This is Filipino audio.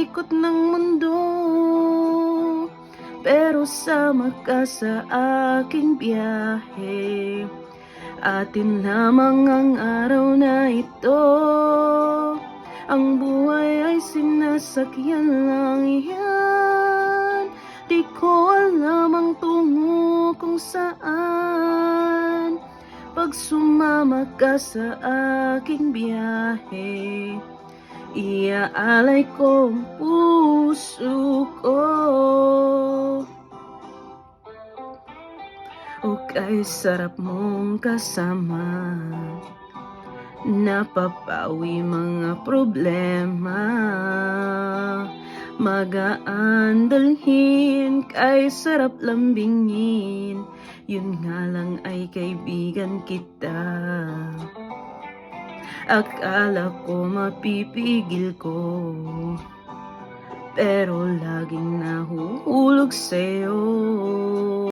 ikot ng mundo, pero sama ka sa aking biyahe. Atin lamang ang araw na ito, ang buhay ay sinasakyan lang yan. Di ko alam ang tungo kung saan, pag sumama ka sa aking biyahe, iaalay ko ang puso ko. O kay sarap mong kasama, napapawi mga problema. Magaan dalhin, kay sarap lambingin, yun nga lang ay kaibigan kita. Akala ko mapipigil ko, pero laging nahuhulog sa'yo.